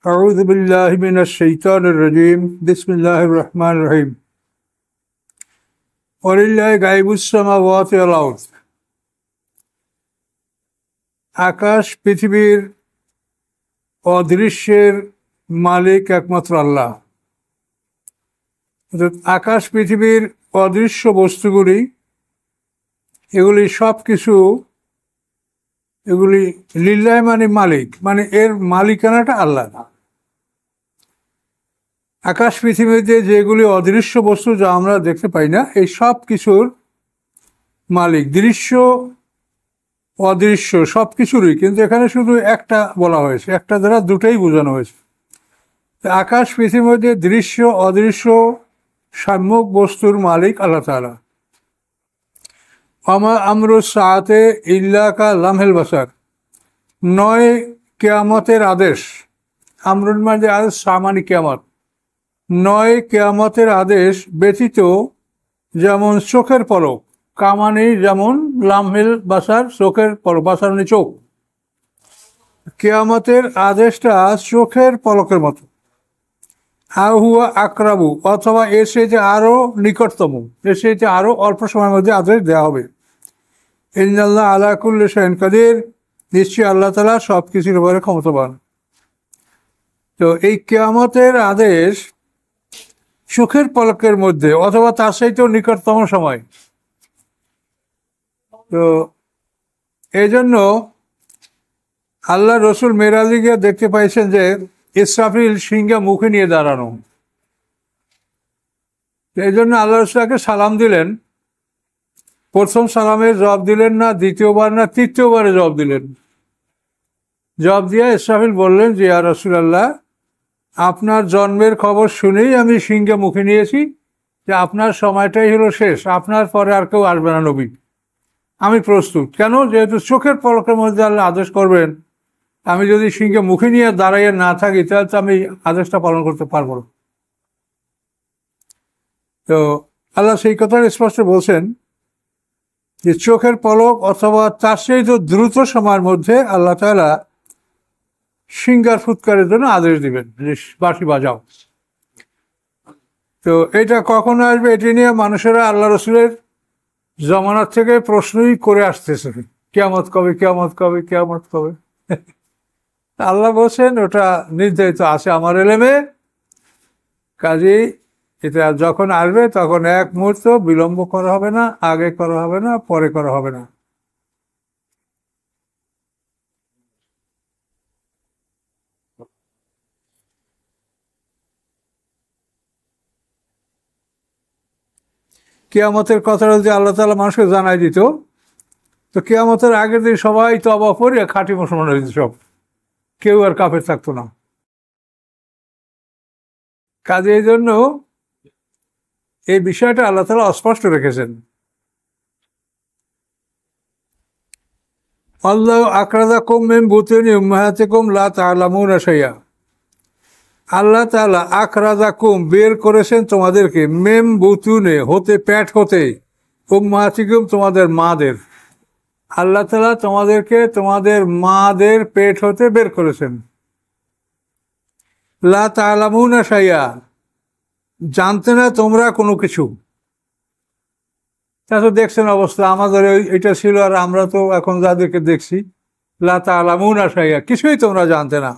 أعوذ بالله من الشيطان الرجيم بسم الله الرحمن الرحيم ولله غيب السماوات والأرض আকাশ পৃথিবীর অদৃশ্যের মালিক একমাত্র আল্লাহ। আকাশ পৃথিবীর অদৃশ্য বস্তুগুলি এগুলি সব কিছু এগুলি লিল্লাহ মানে মালিক, মানে এর মালিকানাটা আল্লাহ না। আকাশ পৃথিবীতে যেগুলি অদৃশ্য বস্তু যা আমরা দেখতে পাই না, এই সব কিছুর মালিক দৃশ্য অদৃশ্য সব কিছুরই, কিন্তু এখানে শুধু একটা বলা হয়েছে, একটা দ্বারা দুটোই বোঝানো হয়েছে। আকাশ পৃথিবীর মধ্যে দৃশ্য অদৃশ্য সম্যক বস্তুর মালিক আল্লাহ তাআলা। আমরু সাআতে ইল্লা কা লামহিল বাসার, নয় কিয়ামতের আদেশ। আমরুন মানে আদেশ, সামানি কিয়ামত, নয় কিয়ামতের আদেশ ব্যতীত যেমন চোখের পলক, কামানি যেমন লামহিল বাসার, চোখের পলক, বাসার মানে চোখ। কিয়ামতের আদেশটা চোখের পলকের মতো। আহুয়া আকরাবু, অথবা এর সাথে আরো নিকটতম, এর সাথে আরো অল্প সময়ের মধ্যে আদেশ দেওয়া হবে। ইন্নাল্লাহ আলা কুল্লি শাইইন কাদির, নিশ্চয়ই আল্লাহ তাআলা সব কিছুর উপরে ক্ষমতাবান। তো এই কিয়ামতের আদেশ চোখের পলকের মধ্যে অথবা তার সাথেও নিকটতম সময়। তো এই জন্য আল্লাহ রসুল মেরাজে গিয়ে দেখতে পাইছেন যে ইসরাফিল সিংহা মুখে নিয়ে দাঁড়ানো। এই জন্য আল্লাহ রসুলকে সালাম দিলেন, প্রথম সালামের জবাব দিলেন না, দ্বিতীয়বার না, তৃতীয়বারে জবাব দিলেন। জবাব দিয়ে ইসরাফিল বললেন যে ইয়া রাসূলুল্লাহ, আপনার জন্মের খবর শুনেই আমি সিংহা মুখে নিয়েছি যে আপনার সময়টাই হলো শেষ, আপনার পরে আর কেউ আসবে না নবী, আমি প্রস্তুত। কেন? যেহেতু চোখের পলকের মধ্যে আল্লাহ আদেশ করবেন, আমি যদি সিংহা মুখে নিয়ে দাঁড়াইয়ে না থাকি তাহলে তো আমি আদেশটা পালন করতে পারবো না। তো আল্লাহ সেই কথাটা স্পষ্ট বলছেন যে চোখের পলক অথবা তার সেই তো দ্রুত সময়ের মধ্যে আল্লাহ তাআলা সিংহার ফুৎকারের জন্য আদেশ দিবেন যে বাঁশি বাজাও। তো এটা কখন আসবে এটি নিয়ে মানুষেরা আল্লাহ রসুলের জমানার থেকে প্রশ্নই করে আসতেছে, কিয়ামত কবে, কিয়ামত কবে, কিয়ামত কবে। আল্লাহ বলছেন ওটা নির্ধারিত আছে আমার এলেমে, কাজেই এটা যখন আসবে তখন এক মুহূর্ত বিলম্ব করা হবে না, আগে করা হবে না, পরে করা হবে না। কিয়ামতের কথাটা যদি আল্লাহ তাআলা মানুষকে জানাই দিত, তো কিয়ামতের আগের দিন সবাই তওবা পড়ে খাঁটি মুসলমান হয়ে যেত, সব, কেউ আর কাফের থাকতো না। কাজে এই জন্য এই বিষয়টা আল্লাহ তাআলা অস্পষ্ট রেখেছেন। আল্লাহ আখরাজাকুম মিন বুতুনি উম্মাহাতিকুম লা তা'লামুনা শাইআ, আল্লাহ তাআলা আখরাজাকুম বের করেছেন তোমাদেরকে, মিন বুতুনে হতে, পেট হতে, উম্মাহাতিকুম তোমাদের মাদের। আল্লাহ তাআলা তোমাদেরকে তোমাদের মাদের পেট হতে বের করেছেন। লা তা'লামুনা শাইআ, জানতে না তোমরা কোনো কিছু। তা তো দেখছেন অবস্থা, আমাদের এটা ছিল আর আমরা তো এখন যাদেরকে দেখছি, লা তা'লামুনা শাইআ, কিছুই তোমরা জানতে না,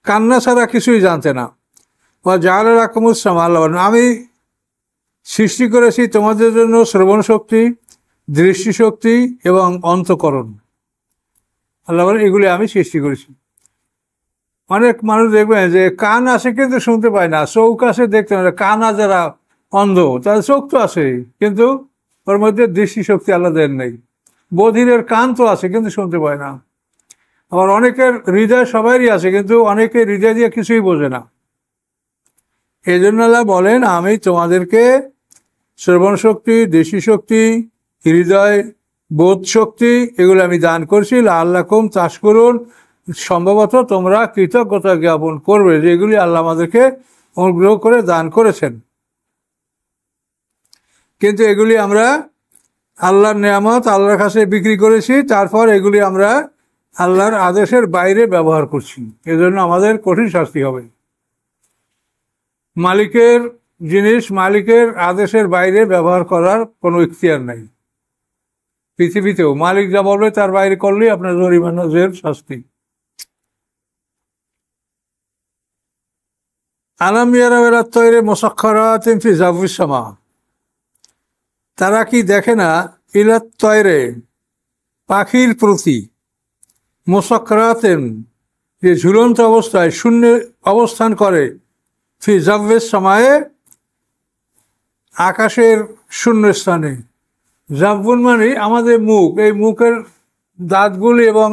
কান্না ছাড়া কিছুই জানতে না। ওয়া জাআলা লাকুমুস সামআ, আমি সৃষ্টি করেছি তোমাদের জন্য শ্রবণ শক্তি, দৃষ্টিশক্তি এবং অন্তঃকরণ। আল্লাহ বলেন এগুলি আমি সৃষ্টি করেছি। অনেক মানুষ দেখবেন যে কান আছে কিন্তু শুনতে পায় না, চোখ আছে দেখতে পায় না, কান যারা অন্ধ তাদের চোখ তো আছে কিন্তু ওর মধ্যে দৃষ্টিশক্তি আল্লাহ দেন নেই। বধিরের কান তো আছে কিন্তু শুনতে পায় না। আবার অনেকের হৃদয় সবারই আছে কিন্তু অনেকে হৃদয় দিয়ে কিছুই বোঝে না। এই জন্য আল্লাহ বলেন আমি তোমাদেরকে শ্রবণ শক্তি, দৃষ্টিশক্তি, হৃদয় বোধ শক্তি এগুলো আমি দান করছি। লাআল্লাকুম তাশকুরুন, সম্ভবত তোমরা কৃতজ্ঞতা জ্ঞাপন করবে যে এগুলি আল্লাহ আমাদেরকে অনুগ্রহ করে দান করেছেন। কিন্তু এগুলি আমরা আল্লাহর নেয়ামত, আল্লাহর কাছে বিক্রি করেছি, তারপর এগুলি আমরা আল্লাহর আদেশের বাইরে ব্যবহার করছি, এজন্য আমাদের কঠিন শাস্তি হবে। মালিকের জিনিস মালিকের আদেশের বাইরে ব্যবহার করার কোনো ইখতিয়ার নাই। পৃথিবীতেও মালিক যা বলবে তার বাইরে করলেই আপনার জরিমানা, জেল, শাস্তি। আলাম ইয়ারাউ ইলা তয়রি মুসাখখারাতিন ফি জাওফিস সামা, তারা কি দেখে না, ইলা তয়রে পাখির প্রতি, মুসাখখারাতিন যে ঝুলন্ত অবস্থায় শূন্যে অবস্থান করে, ফি জাওফিস সামায়ে আকাশের শূন্য স্থানে। জাবুন মানে আমাদের মুখ, এই মুখের দাঁতগুলি এবং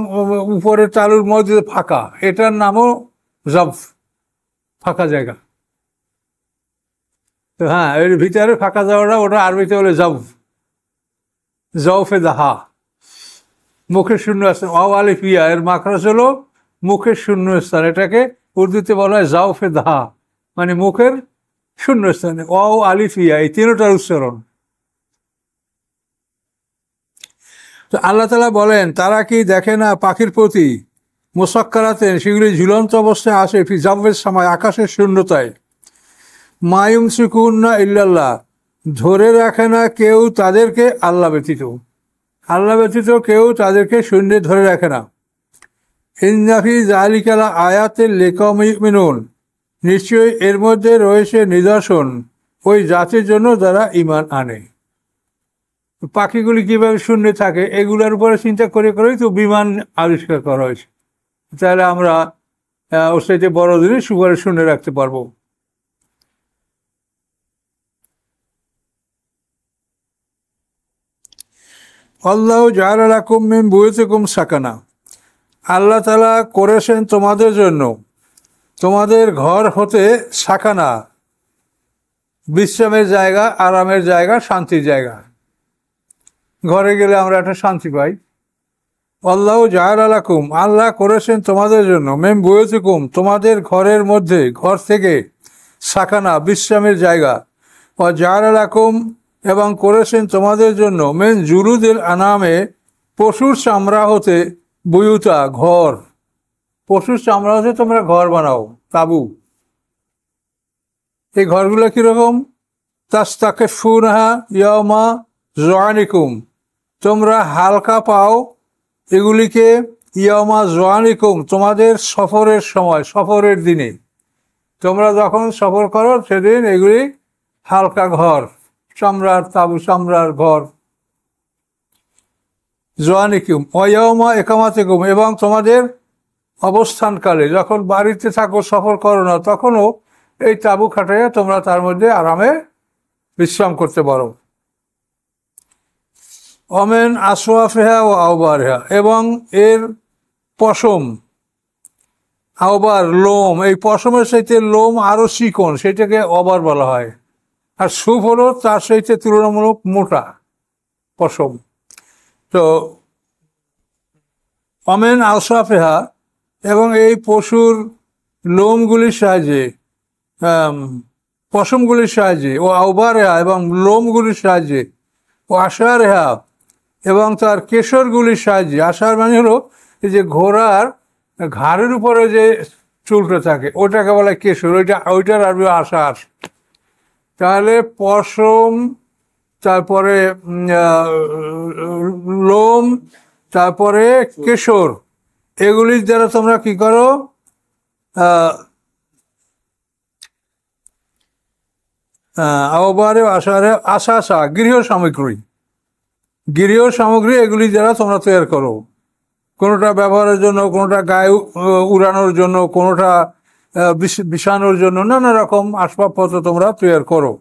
উপরের তালুর মধ্যে ফাঁকা, এটার নামও জাব, ফাঁকা জায়গা। তো হ্যাঁ, এর ভিতরে ফাঁকা যাওয়াটা ওটা আরবিতে বলে জাব, জাওফে দাহা, মুখের শূন্য স্থান। অ আলিফিয়া এর মাখরাজ হলো মুখের শূন্য স্থান, এটাকে উর্দুতে বলা হয় জাওফে দাহা, মানে মুখের শূন্য স্থানে। অ আলিফিয়া এই তিনটার উচ্চারণ। তো আল্লাহ তাআলা বলেন, তারা কি দেখে না পাখির প্রতি, মুসাক্কারাতেন সেগুলি ঝুলন্ত অবস্থায় আসে, ফি জাওফিস সামায় আকাশের শূন্যতায়, মা ইউমসিকুহুন্না ইল্লাল্লাহ ধরে রাখে না কেউ তাদেরকে আল্লাহ ব্যতীত, আল্লাহ ব্যতীত কেউ তাদেরকে শূন্যে ধরে রাখে না। ইন্না ফি যালিকা লাআয়াতিন লিকাওমিন ইউমিনুন, নিশ্চয়ই এর মধ্যে রয়েছে নিদর্শন ওই জাতির জন্য যারা ঈমান আনে। পাখিগুলি কিভাবে শূন্যে থাকে এগুলোর উপরে চিন্তা করে করেই তো বিমান আবিষ্কার করা হয়েছে, তাহলে আমরা ওর সাথে বড় জিনিস উপরে শূন্য রাখতে পারবো। আল্লাহু জাআলা লাকুম মিন বুয়ুতিকুম সাকানা, আল্লাহ তাআলা করেছেন তোমাদের জন্য তোমাদের ঘর হতে সাকানা, বিশ্রামের জায়গা, আরামের জায়গা, শান্তির জায়গা। ঘরে গেলে আমরা একটা শান্তি পাই। আল্লাহু জাআলা লাকুম আল্লাহ করেছেন তোমাদের জন্য, মিন বুয়ুতিকুম তোমাদের ঘরের মধ্যে, ঘর থেকে, সাকানা বিশ্রামের জায়গা, ওয়া জাআলা লাকুম এবং করেছেন তোমাদের জন্য, মিন জুলুদিল আনামে পশুর চামড়া হতে, বুয়ুতা ঘর, পশুর চামড়া হতে তোমরা ঘর বানাও, তাবু। এই ঘরগুলো কিরকম, তাস্তাকিফুনাহা ইয়াওমা যুআনিকুম তোমরা হালকা পাও এগুলিকে, ইয়াওমা যুআনিকুম তোমাদের সফরের সময়, সফরের দিনে তোমরা যখন সফর করো সেদিন এগুলি হালকা ঘর, চামড়ার তাবু, চামড়ার ঘর। যুআনিকুম ওয়ায়াওমা ইকামাতিকুম এবং তোমাদের অবস্থানকালে, যখন বাড়িতে থাকো সফর করো না তখনও এই তাবু খাটাইয়া তোমরা তার মধ্যে আরামে বিশ্রাম করতে পারো। অমেন আসওয়াফিহা ও আওবারিহা এবং এর পশম, আওবার লোম, এই পশমের সাথে লোম আরো চিকন, সেটাকে অবার বলা হয়। আর সুফ হলো তার সাথে তুলনামূলক মোটা পশম। তো অমেন আসওয়াফিহা এবং এই পশুর লোমগুলির সাহায্যে, পশমগুলির সাহায্যে, ও আওবারেহা এবং লোমগুলির সাহায্যে, ও আশারেহা এবং তার কেশরগুলির সাহায্যে। আশার মানে হলো এই যে ঘোড়ার ঘাড়ের উপরে যে চুলটা থাকে ওটাকে বলে কেশর, ওইটার আরবি আশার। তাহলে পশম, তারপরে লোম, তারপরে কেশর, এগুলির দ্বারা তোমরা কি করো, আওবারে আশারে, আশা গৃহ সামগ্রী, গৃহ সামগ্রী এগুলি দ্বারা তোমরা তৈরি করো, কোনোটা ব্যবহারের জন্য, কোনোটা গায়ে উড়ানোর জন্য, কোনোটা বিছানোর জন্য, নানা রকম আসবাবপত্র তোমরা তৈরি করো।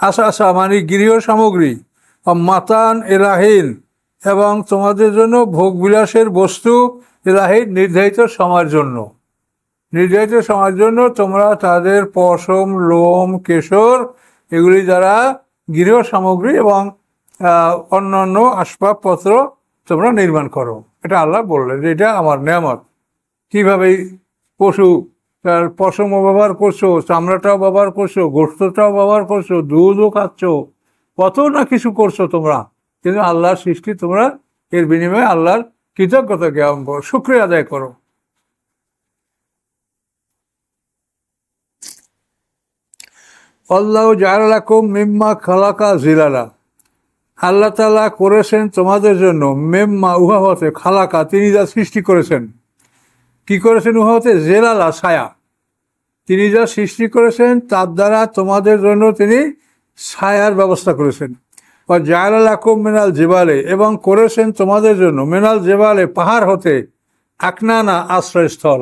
আশা মানে গৃহ সামগ্রী। মাতান এলাহিন এবং তোমাদের জন্য ভোগ বিলাসের বস্তু, এলাহিন নির্ধারিত সময়ের জন্য, নির্ধারিত সময়ের জন্য তোমরা তাদের পশম, লোম, কেশর এগুলি দ্বারা গৃহ সামগ্রী এবং অন্যান্য আসবাবপত্র তোমরা নির্মাণ করো। এটা আল্লাহ বললেন যে এটা আমার নেয়ামত। কীভাবে পশু, তার পশমও ব্যবহার করছো, চামড়াটাও ব্যবহার করছো, গোশতটাও ব্যবহার করছো, দুধও খাচ্ছ, কত না কিছু করছো তোমরা, কিন্তু আল্লাহর সৃষ্টি তোমরা এর বিনিময়ে আল্লাহর কৃতজ্ঞতা জ্ঞাপন করো, শুকরিয়া আদায় করো। আল্লাহু জাআলা লাকুম মিম্মা খালাকা জিলালা, আল্লাহ তাআলা করেছেন তোমাদের জন্য মিম্মা উহা হতে, খালাকা তিনি যা সৃষ্টি করেছেন। কি করেছেন? উহা হতে জেলালা ছায়া, তিনি যা সৃষ্টি করেছেন তার দ্বারা তোমাদের জন্য তিনি ছায়ার ব্যবস্থা করেছেন। বা জাআলা লাকুম মিনাল জিবালে, এবং করেছেন তোমাদের জন্য মিনাল জিবালে পাহাড় হতে আকনানা আশ্রয়স্থল,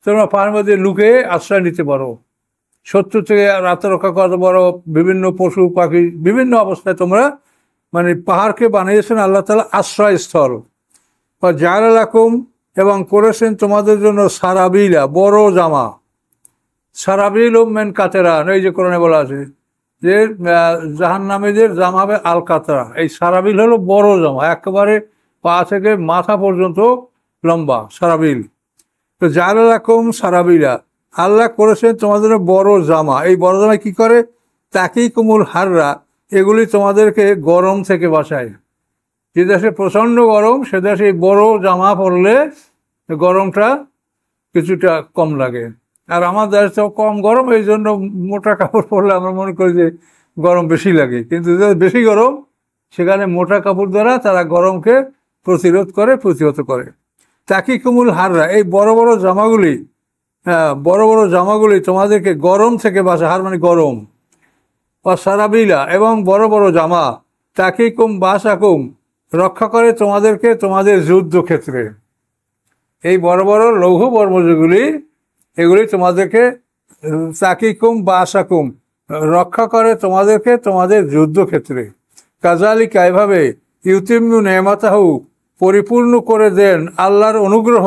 তোমরা পাহাড়ের মধ্যে লুকে আশ্রয় নিতে পারো, শত্রু থেকে আত্মরক্ষা করতে পারো, বিভিন্ন পশু পাখি বিভিন্ন অবস্থায় তোমরা মানে পাহাড়কে বানিয়েছেন আল্লাহ তাআলা আশ্রয়স্থল। বা জাআলা লাকুম, এবং করেছেন তোমাদের জন্য সারাবিলা বড় জামা, সারাবিল মেন কাতেরা, এই যে কোরআনে বলা আছে যে জাহান্নামীদের জামা হবে আল কাতরা, এই সারাবিল হলো বড় জামা, একেবারে পা থেকে মাথা পর্যন্ত লম্বা সারাবিল। তো জাআলা লাকুম সারাবিলা, আল্লাহ করেছেন তোমাদের বড় জামা। এই বড় জামা কি করে? তাকিকুমুল হাররা, এগুলি তোমাদেরকে গরম থেকে বাঁচায়। যে দেশে প্রচণ্ড গরম সে দেশে এই বড় জামা পরলে গরমটা কিছুটা কম লাগে। আর আমার দেশে তো কম গরম, এই জন্য মোটা কাপড় পরলে আমরা মনে করি যে গরম বেশি লাগে, কিন্তু বেশি গরম সেখানে মোটা কাপড় দ্বারা তারা গরমকে প্রতিহত করে। তাকিকুমুল হাররা, এই বড় বড় জামাগুলি, বড় বড় জামাগুলি তোমাদেরকে গরম থেকে বাঁচা, হার মানে গরম। বা সারাবিলা, এবং বড় বড় জামা তাকিকুম বাসাকুম, রক্ষা করে তোমাদেরকে তোমাদের যুদ্ধক্ষেত্রে। এই বড় বড় লৌহ বর্ম যেগুলি, এগুলি তোমাদেরকে তাকিকুম বাসাকুম, রক্ষা করে তোমাদেরকে তোমাদের যুদ্ধক্ষেত্রে। কাজালিকা, এভাবে ইউতিম্মু নেমাতাহু, পরিপূর্ণ করে দেন আল্লাহর অনুগ্রহ,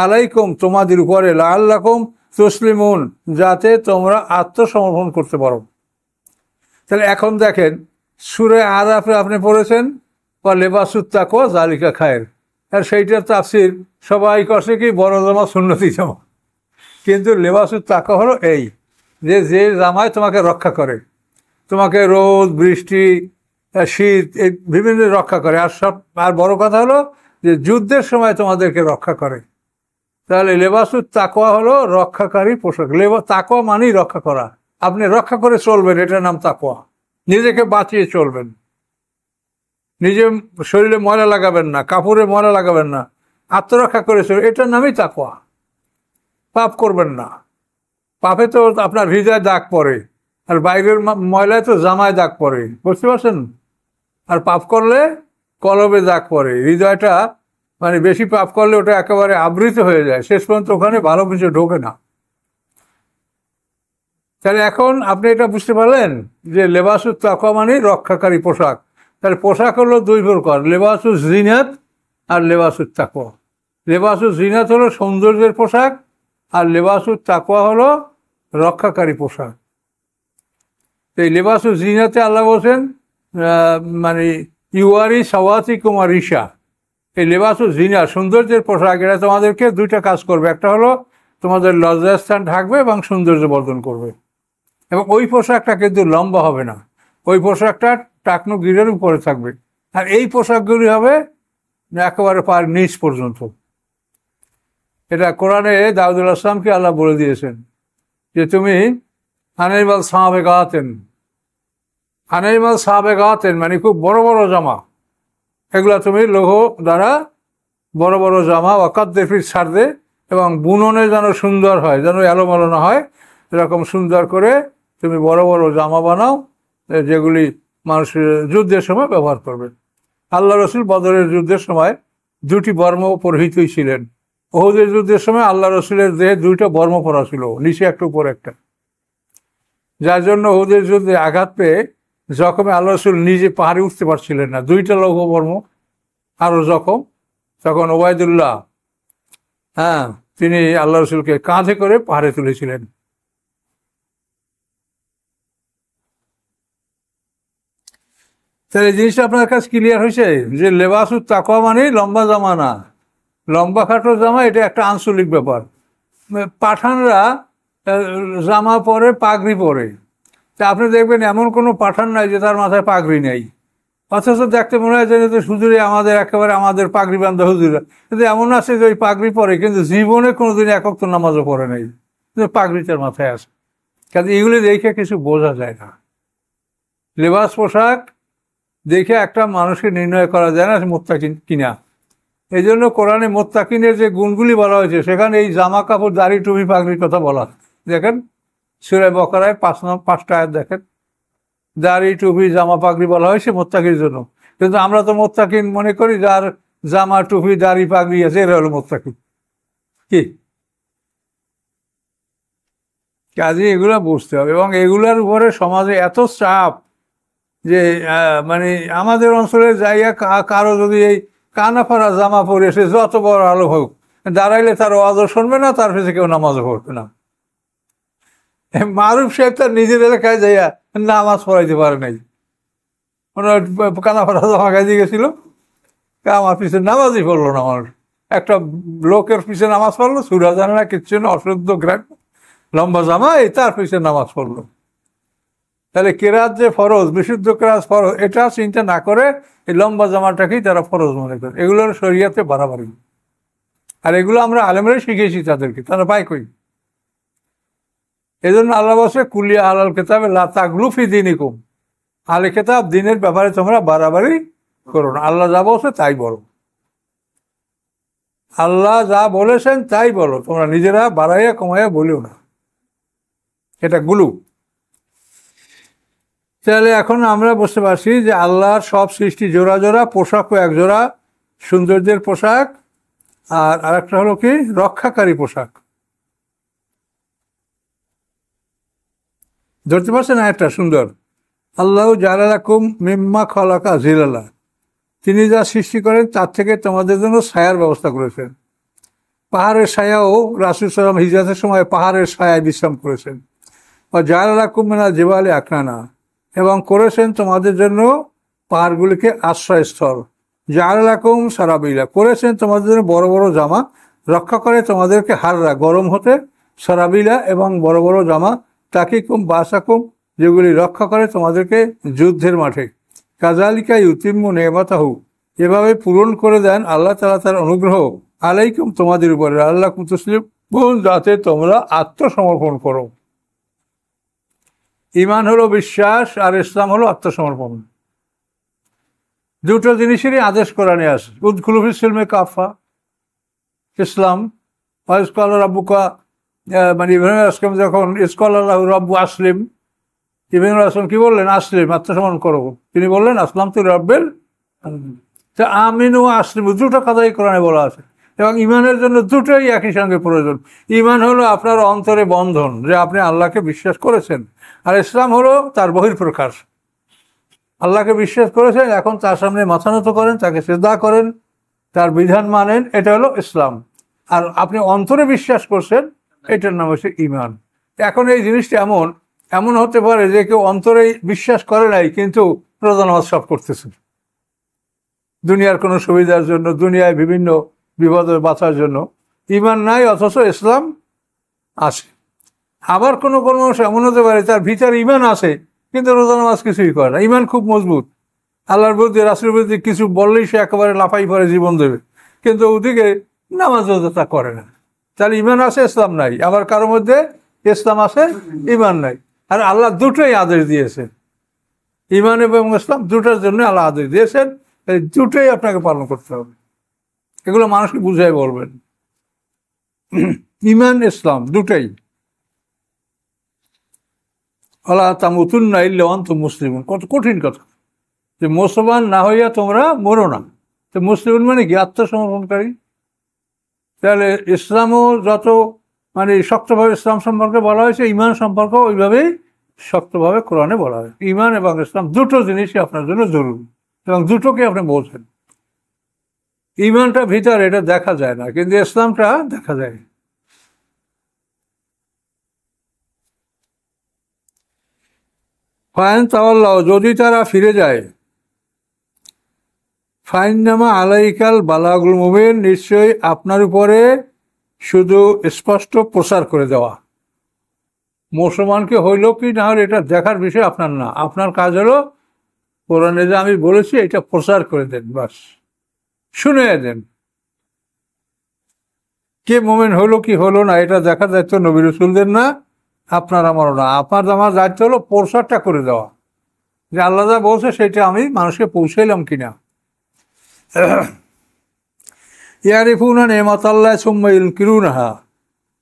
আলাইকুম তোমাদের উপরে, লাআল্লাকুম তুসলিমুন, যাতে তোমরা আত্মসমর্পণ করতে পারো। তাহলে এখন দেখেন সূরা আরাফে আপনি পড়েছেন বা লেবাসুত তাকওয়া যালিকা খায়ের, আর সেইটার তাফসীর সবাই করছে কি বড় জামা সুন্নতি জামা, কিন্তু লেবাসুত তাকওয়া হলো এই যে জামায় তোমাকে রক্ষা করে, তোমাকে রোদ বৃষ্টি শীত এই বিভিন্ন রক্ষা করে। আর বড় কথা হলো যে যুদ্ধের সময় তোমাদেরকে রক্ষা করে। তাহলে লেবাসুত তাকওয়া হলো রক্ষাকারী পোশাক। তাকওয়া মানেই রক্ষা করা, আপনি রক্ষা করে চলবেন, এটার নাম তাকওয়া। নিজেকে বাঁচিয়ে চলবেন, নিজে শরীরে ময়লা লাগাবেন না, কাপড়ে ময়লা লাগাবেন না, আত্মরক্ষা করে চলবেন, এটার নামই তাকওয়া। পাপ করবেন না, পাপে তো আপনার হৃদয় দাগ পড়ে, আর বাইরের ময়লায় তো জামায় দাগ পড়ে, বুঝতে পারছেন? আর পাপ করলে কলবে দাগ পড়ে, হৃদয়টা মানে বেশি পাপ করলে ওটা একেবারে আবৃত হয়ে যায়, শেষ পর্যন্ত ওখানে ভালো কিছু ঢোকে না। তাহলে এখন আপনি এটা বুঝতে পারলেন যে লেবাসুত তাকওয়া মানে রক্ষাকারী পোশাক। তাহলে পোশাক হলো দুই প্রকার, লেবাসুজ জিনাত আর লেবাসুত তাকওয়া। লেবাসুজ জিনাত হলো সৌন্দর্যের পোশাক, আর লেবাসুত তাকওয়া হলো রক্ষাকারী পোশাক। এই লেবাসুজ জিনাতে আল্লাহ বলছেন মানে ইউয়ারি সাওয়াতি কুমার রিসা, এই লেবাসুজ জিনা সৌন্দর্যের পোশাক, এটা তোমাদেরকে দুইটা কাজ করবে। একটা হলো তোমাদের লজ্জাস্থান ঢাকবে এবং সৌন্দর্য বর্ধন করবে, এবং ওই পোশাকটা কিন্তু লম্বা হবে না, ওই পোশাকটা টাকনো গিরের উপরে থাকবে। আর এই পোশাকগুলি হবে একেবারে পার নিচ পর্যন্ত। এটা কোরআনে দাউদ আলাইহিস সালামকে আল্লাহ বলে দিয়েছেন যে তুমি আনাইমাল সাহাবেগাতেন, আনাইমাল সাহাবেগাতেন মানে খুব বড় বড় জামা, এগুলা তুমি লৌহ দ্বারা বড় বড় জামা ওয়াকাদ্দেফির ছাড়দে, এবং বুননে যেন সুন্দর হয়, যেন এলোমেলো না হয়, এরকম সুন্দর করে তুমি বড় বড় জামা বানাও, যেগুলি মানুষ যুদ্ধের সময় ব্যবহার করবে। আল্লাহ রসুল বদরের যুদ্ধের সময় দুটি বর্ম পরিহিতই ছিলেন। ওহুদের যুদ্ধের সময় আল্লাহ রসুলের দেহে দুইটা বর্ম পরা ছিল, নিচে একটা উপর একটা, যার জন্য ওহুদের যুদ্ধে আঘাত পেয়ে জখমে আল্লাহ রসুল নিজে পাহাড়ে উঠতে পারছিলেন না, দুইটা লৌহ বর্ম আরও জখম। তখন ওবায়দুল্লাহ তিনি আল্লাহ রসুলকে কাঁধে করে পাহাড়ে তুলেছিলেন। তাহলে এই জিনিসটা আপনার কাছে ক্লিয়ার হয়েছে যে লেবাসুত তাকওয়া মানে লম্বা জামা না, লম্বা খাটো জামা এটা একটা আঞ্চলিক ব্যাপার। পাঠানরা জামা পরে, পাগড়ি পরে, তা আপনি দেখবেন এমন কোনো পাঠান নাই যে তার মাথায় পাগড়ি নেই। অথচ দেখতে মনে হয় যে হুজুরে আমাদের একেবারে আমাদের পাগড়ি বান্ধা হুজুরা, কিন্তু এমন আছে যে ওই পাগড়ি পরে কিন্তু জীবনে কোনোদিন একক তো নামাজও পড়ে নাই, কিন্তু পাগড়িটার মাথায় আছে। কাজে এগুলি দেখে কিছু বোঝা যায় না। লেবাস পোশাক দেখে একটা মানুষকে নির্ণয় করা যায় না মুত্তাকিন কিনা। এই জন্য কোরআনে মুত্তাকিনের যে গুণগুলি বলা হয়েছে সেখানে এই জামা কাপড় দাড়ি টুপি পাগড়ির কথা বলা। দেখেন সূরা বাকারায় 5টা আয়াত দেখেন, দাড়ি টুপি জামা পাগড়ি বলা হয়েছে মুত্তাকির জন্য। কিন্তু আমরা তো মুত্তাকিন মনে করি যার জামা টুপি দাড়ি পাগড়ি আছে এরা হলো মুত্তাকিন। কি কাজে এগুলা বুঝতে হবে। এবং এগুলার উপরে সমাজে এত চাপ যে মানে আমাদের অঞ্চলে যাইয়া কারো যদি এই কানাফারা জামা পরে সে যত বড় আলো হোক, দাঁড়াইলে তার ওয়াজও শুনবে না, তার পিছনে কেউ নামাজও পড়বে না। মারুফ সাহেব তার নিজের এলাকায় যাইয়া নামাজ পড়াইতে পারে নাই, কানাফারা জামা গাইতে গেছিল, আমার পিছনে নামাজই পড়লো না। আমার একটা লোকের পিছনে নামাজ পড়লো, সুরা জানে না, কিচ্ছু না, অশুদ্ধ গ্রাম, লম্বা জামা, এই তার পিছনে নামাজ পড়লো। তাহলে কেরাত যে ফরজ, বিশুদ্ধ কেরাত ফরজ, এটা চিন্তা না করে এই লম্বা জামাটাকেই তারা ফরজ মনে করে। এগুলোর শরিয়াতে বাড়াবাড়ি, আর এগুলো আমরা আলেমরাই শিখেছি তাদেরকে, তারা পায় কই। এই জন্য আল্লাহ বলছে কুলিয়া আলাল কেতাবে লা তাগলু ফি দীনিকুম, আলে কেতাব দিনের ব্যাপারে তোমরা বাড়াবাড়ি করো না, আল্লাহ যা বলছে তাই বলো, আল্লাহ যা বলেছেন তাই বলো, তোমরা নিজেরা বাড়াইয়া কমাইয়া বলিও না, এটা গুলু। তাহলে এখন আমরা বুঝতে পারছি যে আল্লাহর সব সৃষ্টি জোড়া জোড়া, পোশাকও এক জোড়া, সৌন্দর্যের পোশাক, আর আরেকটা হলো কি রক্ষাকারী পোশাক। ধরতে পারছেন একটা সুন্দর, আল্লাহ জালালাকুম মিম্মা খলাকা জিলালা, তিনি যা সৃষ্টি করেন তার থেকে তোমাদের জন্য ছায়ার ব্যবস্থা করেছেন। পাহাড়ের ছায়াও রাসূল সাল্লাল্লাহু আলাইহি ওয়াসাল্লাম হিজরতের সময় পাহাড়ের ছায়ায় বিশ্রাম করেছেন। ও জালালাকুম মিনাল জিবালি আকনানা, এবং করেছেন তোমাদের জন্য পাহাড়গুলিকে আশ্রয়স্থল। জালালাকুম সারাবিলা, করেছেন তোমাদের জন্য বড় বড় জামা, রক্ষা করে তোমাদেরকে হাররা গরম হতে, সারাবিলা এবং বড় বড় জামা, তাকিকুম বাসাকুম, যেগুলি রক্ষা করে তোমাদেরকে যুদ্ধের মাঠে। কাজালিকা ইউতিম্মু নেমাতাহু, এভাবে পূরণ করে দেন আল্লাহ তাআলা তার অনুগ্রহ আলাইকুম তোমাদের উপরে, আল্লাহ তুসলিমুন, যাতে তোমরা আত্মসমর্পণ করো। ঈমান হলো বিশ্বাস, আর ইসলাম হলো আত্মসমর্পণ। দুটো জিনিসেরই আদেশ কোরআনে আছে, উদখুলু ফিস সিলমি কাফা, ইসলাম, ওয়াইজকাল রাব্বুকা, মানে ইব্রাহিম আসলাম যখন ইসকাল আল্লাহু রাব্বু আসলিম, ইব্রাহিম আসলাম কি বললেন? আসলিম, আত্মসমর্পণ করো। তিনি বললেন আসলাম তু রাব্বিল তা আমিনু আসলিম, দুটো কথাই কোরআনে বলা আছে। এবং ইমানের জন্য দুটোই একই সঙ্গে প্রয়োজন। ইমান হলো আপনার অন্তরে বন্ধন, যে আপনি আল্লাহকে বিশ্বাস করেছেন, আর ইসলাম হলো তার বহিঃপ্রকাশ। আল্লাহকে বিশ্বাস করেছেন, এখন তার সামনে মাথা নত করেন, তাকে সিজদা করেন, তার বিধান মানেন, এটা হলো ইসলাম। আর আপনি অন্তরে বিশ্বাস করছেন, এটার নাম হচ্ছে ইমান। এখন এই জিনিসটা এমন হতে পারে যে কেউ অন্তরে বিশ্বাস করে নাই, কিন্তু রোজা নামাজ সব করতেছে দুনিয়ার কোনো সুবিধার জন্য, দুনিয়ায় বিভিন্ন বিপদে বাঁচার জন্য। ইমান নাই অথচ ইসলাম আছে। আবার কোনো মানুষ এমন হতে পারে তার ভিতরে ইমান আছে, কিন্তু রোজা নামাজ কিছুই করে না, ইমান খুব মজবুত, আল্লাহর বিরুদ্ধে রাসূলের বিরুদ্ধে কিছু বললেই সে একেবারে লাফাই পরে জীবন দেবে, কিন্তু ওদিকে নামাজ রোজা তা করে না। তাহলে ইমান আছে, ইসলাম নাই। আবার কারোর মধ্যে ইসলাম আছে, ইমান নাই। আর আল্লাহ দুটোই আদেশ দিয়েছেন, ইমান এবং ইসলাম দুটোর জন্য আল্লাহ আদেশ দিয়েছেন, এই দুটোই আপনাকে পালন করতে হবে। এগুলো মানুষকে বুঝাই বলবেন, ইমান ইসলাম দুটোই। আল্লাহ তামুতুন্না ইল্লা ওয়া আনতুম মুসলিমুন, কত কঠিন কথা, যে মুসলমান না হইয়া তোমরা মরো না। তো মুসলিম মানে কি? আত্মসমর্পণকারী। তাহলে ইসলামও যত মানে শক্তভাবে ইসলাম সম্পর্কে বলা হয়েছে, ইমান সম্পর্ক ওইভাবেই শক্তভাবে কোরআনে বলা হয়। ইমান এবং ইসলাম দুটো জিনিসই আপনার জন্য জরুরি, এবং দুটোকে আপনি বলছেন। ইমানটা ভিতরে, এটা দেখা যায় না, কিন্তু ইসলামটা দেখা যায়। ফাইন তাওয়াল্লাহ, যদি তারা ফিরে যায়, ফাইন্নামা আলাইকাল বালাগুল মুবিন, নিশ্চয়ই আপনার উপরে শুধু স্পষ্ট প্রচার করে দেওয়া। মুসলমানকে হইল কি না হলে এটা দেখার বিষয় আপনার না, আপনার কাজ হলো কোরআনে যে আমি বলেছি এটা প্রচার করে দেন, বাস শুনে দেন। কে মোমেন হলো কি হলো না এটা দেখা দায়িত্ব নবী রাসূলদের না, আপনার আমারও না। আপনার আমার দায়িত্ব হলো প্রচারটা করে দেওয়া, যে আল্লাহ যা বলছে সেটা আমি মানুষকে পৌঁছাইলাম কিনা। ইয়ারিফুনা নেমাতাল্লাহ সুম্মা ইউনকিরুনহা,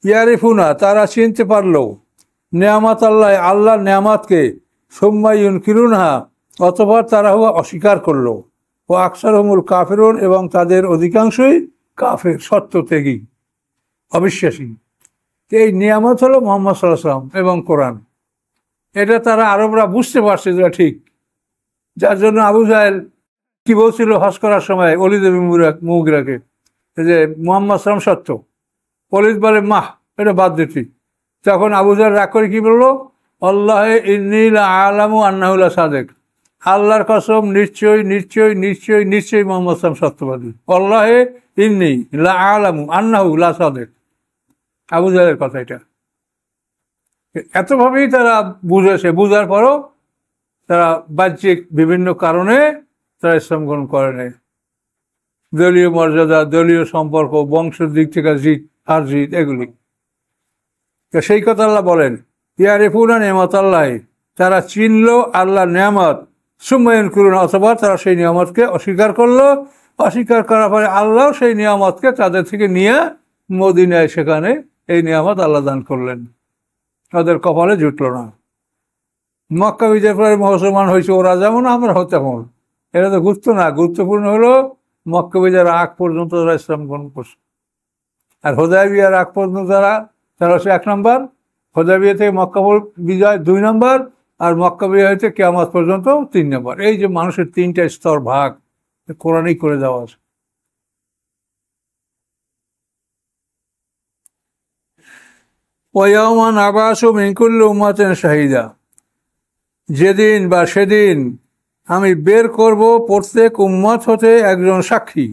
ইয়ারিফুনা তারা চিনতে পারলো, নেয়ামাত আল্লাহ আল্লাহর নেয়ামাতকে, সুম্মা ইউনকিরুনহা অতঃপর তারা অস্বীকার করলো, ও আকসারহুমুল কাফিরুন এবং তাদের অধিকাংশই কাফের, সত্যত্যাগী, অবিশ্বাসী। এই নিয়ামত হলো মুহাম্মদ সাল্লাল্লাহু আলাইহি ওয়াসাল্লাম এবং কোরআন। এটা তারা আরবরা বুঝতে পারছে যেটা ঠিক, যার জন্য আবু জাহেল কি বলছিল হজ করার সময় ওলীদ ইবনে মুগীরাকে, যে মুহাম্মদ সাল্লাল্লাহু আলাইহি ওয়াসাল্লাম সত্য। ওলীদ বলে মাহ, এটা বাদ দিতি। তখন আবু জাহেল রাগ করে কি বললো, আল্লাহে ইন্নী লা আ'লামু আন্নাহু লাসাদিক, আল্লাহর কসম নিশ্চয়ই নিশ্চয়ই নিশ্চয়ই নিশ্চয়ই মুহাম্মদ সাল্লাল্লাহু আলাইহি ওয়াসাল্লাম সত্যবাদী। আল্লাহে ইন্নী লা আ'লামু আন্নাহু লাসাদিক, আবু জাহেলের কথা এটা। এতভাবেই তারা বুঝেছে, বুঝার পরও তারা বাহ্যিক বিভিন্ন কারণে তারা ইসলাম গ্রহণ করে নেয়। দলীয় মর্যাদা, দলীয় সম্পর্ক, বংশের দিক থেকে জিত আর জিত, এগুলি। তো সেই কথা আল্লাহ বলেন, ইয়ারিফুনা নেমাতাল্লাহ, তারা চিনল আল্লাহর নেয়ামত, সুম্মা ইউনকিরুন অথবা তারা সেই নিয়ামতকে অস্বীকার করলো। অস্বীকার করার পরে আল্লাহ সেই নিয়ামতকে তাদের থেকে নিয়ে মদিনায় সেখানে এই নিয়ামত আল্লাহ দান করলেন, তাদের কপালে জুটল না। মক্কা বিজয়ের পরে মুসলমান হয়েছে ওরা যেমন আমরা তেমন, এটা তো গুরুত্বপূর্ণ হলো মক্কা বিজয়ের আগ পর্যন্ত তারা ইসলাম গ্রহণ করছে। আর হুদায়বিয়ার আগ পর্যন্ত তারা হচ্ছে 1 নম্বর, হুদায়বিয়া থেকে মক্কা বিজয় 2 নম্বর, আর মক্কা বিজয় হইতে কিয়ামত পর্যন্ত 3 নম্বর। এই যে মানুষের 3টা স্তর ভাগ কোরআনই করে দেওয়া আছে। ওয়ায়াউমা নাবাসু মিন কুল্লি উম্মাতিন শাহিদা, যেদিন বা সেদিন আমি বের করব প্রত্যেক উম্মত হতে একজন সাক্ষী।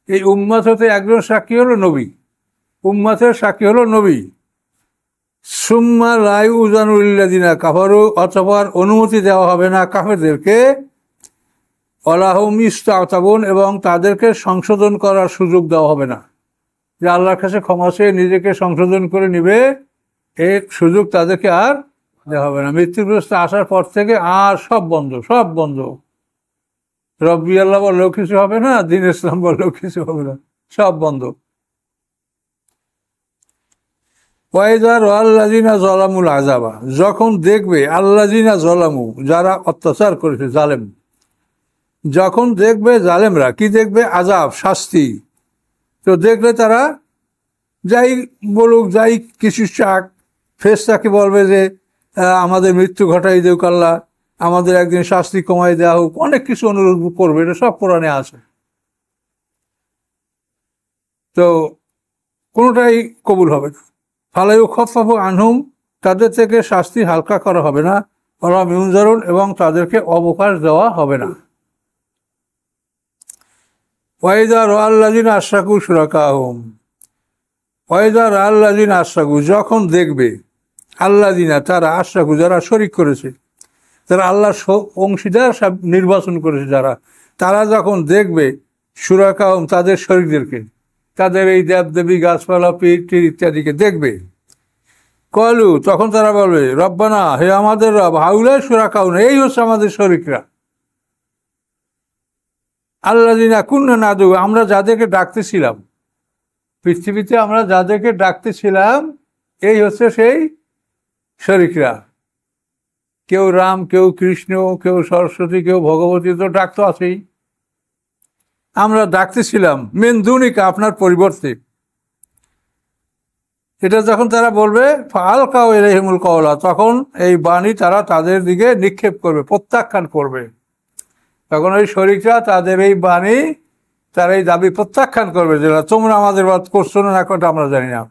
এই উম্মত হতে একজন সাক্ষী হলো নবী, উম্মতের সাক্ষী হলো নবী। সুম্মা লা ইউযানু লিল্লাযিনা কাফারু, অতঃপর অনুমতি দেওয়া হবে না কাফেরদেরকে, ওয়ালা হুম ইস্তাতাবুন এবং তাদেরকে সংশোধন করার সুযোগ দেওয়া হবে না, যে আল্লাহর কাছে ক্ষমা চেয়ে নিজেকে সংশোধন করে নিবে, এই সুযোগ তাদেরকে আর দেওয়া হবে না। মৃত্যুগ্রস্ত আসার পর থেকে আর সব বন্ধ, সব বন্ধ। রব্বি আল্লাহ বললেও কিছু হবে না, দ্বীন ইসলাম বললেও কিছু হবে না, সব বন্ধ। ওয়াইদা রাআল্লাযিনা যালামুল আযাবা, যখন দেখবে আল্লাযিনা যালামু, যারা অত্যাচার করেছে, জালেম, যখন দেখবে জালেমরা কি দেখবে, আযাব, শাস্তি। তো দেখলে তারা যাই বলুক, যাই কিছু চাক, ফেরেশতাকে বলবে যে আমাদের মৃত্যু ঘটাই দেউক আল্লাহ, আমাদের একদিন শাস্তি কমাই দেওয়া হোক, অনেক কিছু অনুরোধ করবে, এটা সব কোরআনে আছে। তো কোনোটাই কবুল হবে না। ফালা ইউখাফফাফু আনহুম, তাদের থেকে শাস্তি হালকা করা হবে না, ওয়ালা হুম ইউনজারুন এবং তাদেরকে অবকাশ দেওয়া হবে না। ওয়াইদা রাআল্লাযিনা আশরাকু শুরাকাহুম, ওয়াইদা রাআল্লাযিনা আশরাকু, যখন দেখবে আল্লাযিনা তারা, আশরাকু যারা শরিক করেছে, যারা আল্লাহর অংশীদার নির্বাচন করেছে যারা, তারা যখন দেখবে শুরাকাহুম তাদের শরিকদেরকে, তাদের এই দেবদেবী, গাছপালা, পীর টির ইত্যাদিকে দেখবে, কলু তখন তারা বলবে রব্বানা, হে আমাদের রব, হাউলাই শুরাকাহুনা, এই হচ্ছে আমাদের শরিকরা, আল্লাযিনা কুন্না নাদু, আমরা যাদেরকে ডাকতেছিলাম পৃথিবীতে, আমরা যাদেরকে ডাকতেছিলাম এই হচ্ছে সেই শরিকরা। কেউ রাম, কেউ কৃষ্ণ, কেউ সরস্বতী, কেউ ভগবতী, তো ডাক তো আছেই। আমরা ডাকতেছিলাম মিন দুনিকা, আপনার পরিবর্তে। এটা যখন তারা বলবে, ফাআলকাউ ইলাইহিমুল কওলা, তখন এই বাণী তারা তাদের দিকে নিক্ষেপ করবে, প্রত্যাখ্যান করবে। তখন ওই শরিকরা তাদের এই বাণী, তার এই দাবি প্রত্যাখ্যান করবে, যে তোমরা আমাদের বাদ করছো না করতে আমরা জানি না।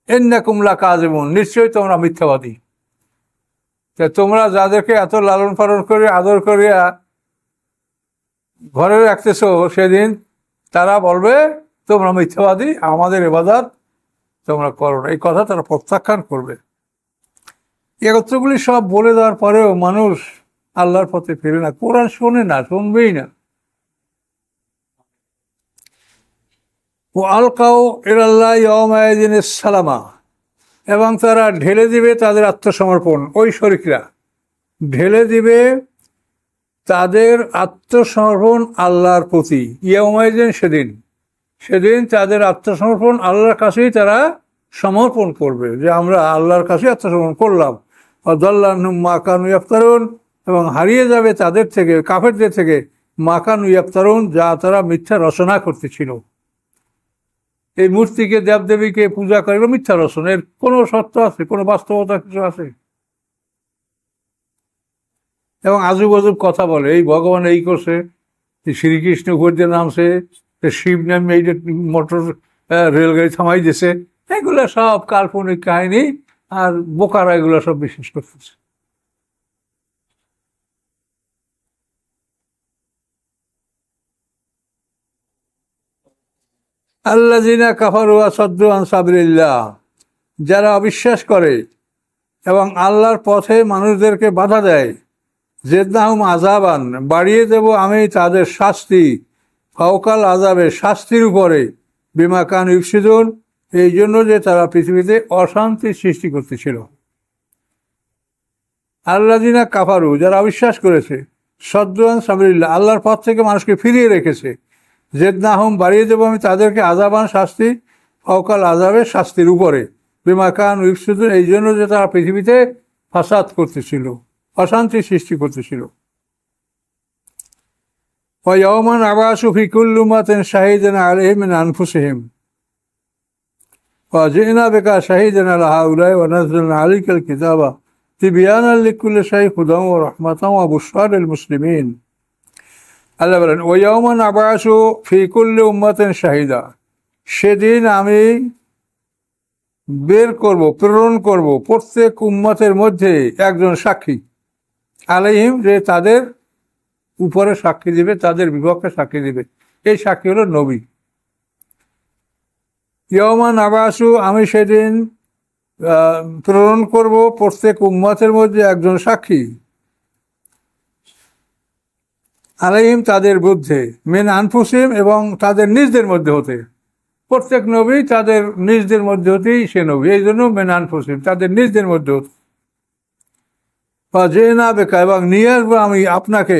ইন্নাকুম লাকাযিবুন, নিশ্চয়ই তোমরা মিথ্যাবাদী। তোমরা যাদেরকে এত লালন পালন করে আদর করিয়া ঘরে রাখতেছো, সেদিন তারা বলবে তোমরা মিথ্যাবাদী, আমাদের ইবাদত তোমরা করো না, এই কথা তারা প্রত্যাখ্যান করবে। এই কথাগুলি সব বলে দেওয়ার পরেও মানুষ আল্লাহর পথে ফিরে না, কোরআন শোনে না, শুনবেই না। ও আলকাও ইলাল্লাহ ইয়াউমাইযিন সালামা, এবং তারা ঢেলে দিবে তাদের আত্মসমর্পণ, ওই শরিকরা ঢেলে দিবে তাদের আত্মসমর্পণ আল্লাহর প্রতি। ইয়াউমাইযিন, সেদিন, সেদিন তাদের আত্মসমর্পণ আল্লাহর কাছেই তারা সমর্পণ করবে, যে আমরা আল্লাহর কাছে আত্মসমর্পণ করলাম। ওয়াদাল্লা আনহুম মা কানু ইফতারুন, এবং হারিয়ে যাবে তাদের থেকে, কাফেরদের থেকে, মা কানু ইফতারুন, যা তারা মিথ্যা রচনা করতেছিল। এই মূর্তিকে, দেবদেবীকে পূজা করে মিথ্যা রচনা, এর কোনো সত্য আছে, কোনো বাস্তবতা কিছু আছে? এবং আজব আজব কথা বলে, এই ভগবান এই করছে, শ্রীকৃষ্ণ উপর দিয়ে নামছে, শিব নামে এই মোটর রেলগাড়ি থামাই দিয়েছে, এগুলো সব কাল্পনিক কাহিনী, আর বোকারা এগুলো সব বিশ্বাস করতেছে। আল্লাযিনা কাফারু ওয়া সাদ্দু আন সাবিলিল্লাহ, যারা অবিশ্বাস করে এবং আল্লাহর পথে মানুষদেরকে বাধা দেয়, জিদনাহুম আযাবান, বাড়িয়ে দেব আমি তাদের শাস্তি, ফাওকাল আযাবে, শাস্তির উপরে, বিমা কানু ইফসিদুন, এই জন্য যে তারা পৃথিবীতে অশান্তি সৃষ্টি করতেছিল। আল্লাযিনা কাফারু, যারা অবিশ্বাস করেছে, সাদ্দু আন সাবিলিল্লাহ, আল্লাহর পথ থেকে মানুষকে ফিরিয়ে রেখেছে, জিদনাহুম, বাড়িয়ে দেবো আমি তাদেরকে আযাবান, শাস্তি, ফাওকাল আযাবে, শাস্তির উপরে, বিমা কানু ইফসিদুন, এই জন্য যে তারা পৃথিবীতে ফাসাদ করতেছিল, অশান্তি সৃষ্টি করতেছিল। ওয়া ইয়াওমা নাবআসু ফি কুল্লি উম্মাতিন শাহীদান আলাইহিম মিন আনফুসিহিম ওয়া জি'না বিকা শাহীদান আলা হাউলাই ওয়া নাযালনা আলাইকাল কিতাবা তিবয়ানান লিকুল্লি শাইইন হুদান ওয়া রাহমাতান ওয়া বুশরা লিল মুসলিমিন। আল্লাহ বলেন, ওয়া ইয়াওমা নাবআসু ফি কুল্লি উম্মাতিন শাহীদা, সেদিন আমি বের করব, প্রেরণ করব প্রত্যেক উম্মতের মধ্যে একজন সাক্ষী, আলাইহিম, যে তাদের উপরে সাক্ষী দিবে, তাদের বিপক্ষে সাক্ষী দিবে, এই সাক্ষী হলো নবী। ইয়াওমা নাবআসু, আমি সেদিন প্রেরণ করব প্রত্যেক উম্মতের মধ্যে একজন সাক্ষী, আলাইহিম, তাদের মধ্যে, মিন আনফুসিহিম, এবং তাদের নিজদের মধ্যে হতে। প্রত্যেক নবী তাদের নিজদের মধ্যে হতেই সে নবী, এই জন্য মিন আনফুসিহিম, তাদের নিজদের মধ্যে হতে। জি'না বিকা, এবং নিয়ে আসবো আমি আপনাকে,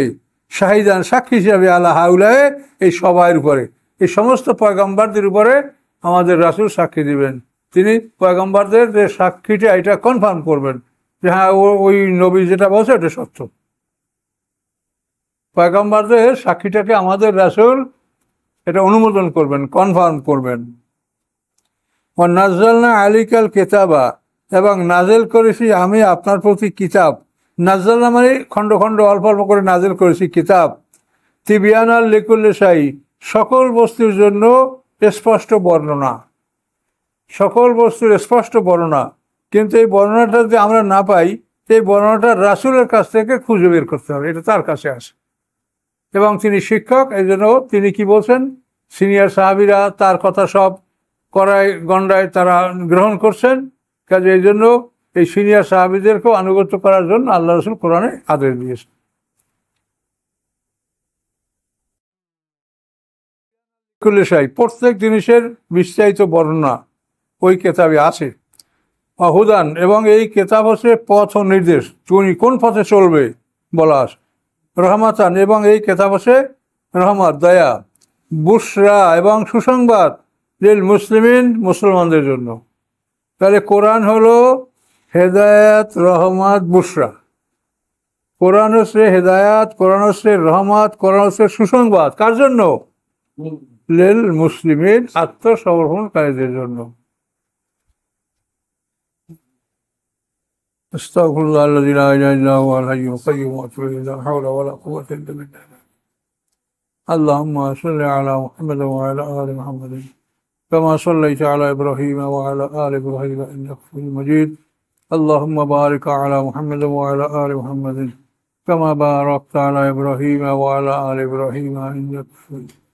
শাহিদান, সাক্ষী হিসাবে, আলা হাউলায়ে, এই সবার উপরে, এই সমস্ত পয়গম্বরদের উপরে আমাদের রাসূল সাক্ষী দিবেন। তিনি পয়গম্বরদের যে সাক্ষীটা, এটা কনফার্ম করবেন যে হ্যাঁ ওই নবী যেটা বলছে এটা সত্য। পয়গম্বরদের সাক্ষীটাকে আমাদের রাসূল এটা অনুমোদন করবেন, কনফার্ম করবেন। ওয়া নাযালনা আলাইকাল কিতাবা, এবং নাজেল করেছি আমি আপনার প্রতি কিতাব, নাযালনা মানে খণ্ড খণ্ড, অল্প অল্প করে নাজেল করেছি কিতাব, তিবয়ানাল লিকুল্লি শাই, সকল বস্তুর জন্য স্পষ্ট বর্ণনা, সকল বস্তুর স্পষ্ট বর্ণনা। কিন্তু এই বর্ণনাটা যদি আমরা না পাই, এই বর্ণনাটা রাসূলের কাছ থেকে খুঁজে বের করতে হবে, এটা তার কাছে আসে, এবং তিনি শিক্ষক, এই জন্য তিনি কি বলছেন, সিনিয়র সাহাবীরা তার কথা সব করায় গণ্ডায় তারা গ্রহণ করছেন, কাজে এই জন্য এই সিনিয়র সাহাবীদেরকেও আনুগত্য করার জন্য আল্লাহ রাসূল কোরআনে আদেশ দিয়েছেন। প্রত্যেক জিনিসের বিস্তারিত বর্ণনা ওই কেতাবে আছে। হুদান, এবং এই কেতাব হচ্ছে পথ ও নির্দেশ, তুমি কোন পথে চলবে বলা আছে। রহমাতান, এবং এই কেতাব হচ্ছে রহমত, দয়া। বুশরা, এবং সুসংবাদ, লিল মুসলিমিন, মুসলমানদের জন্য। তাহলে কোরআন হলো হেদায়াত, রহমত, বুশরা। কোরআন হচ্ছে হেদায়াত, কোরআন হচ্ছে রহমত, কোরআন হচ্ছে সুসংবাদ, কার জন্য? লিল মুসলিমিন, আত্মসমর্পণকারীদের জন্য। আস্তাগফিরুল্লাহ আল্লাযী লা ইলাহা ইল্লা হুয়াল হাইয়ুল কাইয়্যুম ওয়া আতুবু ইলাইহি, লা হাওলা ওয়া লা কুওয়াতা ইল্লা বিল্লাহ। আল্লাহুম্মা সাল্লি আলা মুহাম্মাদ ওয়া আলা আলি মুহাম্মাদ কামা সাল্লাইতা আলা ইব্রাহিম ওয়া আলা আলি ইব্রাহিম ইন্নাকা হামিদুম মাজিদ। আল্লাহুম্মা বারিক আলা মুহাম্মাদ ওয়া আলা আলি মুহাম্মাদ কামা বারাকতা আলা ইব্রাহিম ওয়া আলা আলি ইব্রাহিম ইন্নাকা হামিদুম মাজিদ।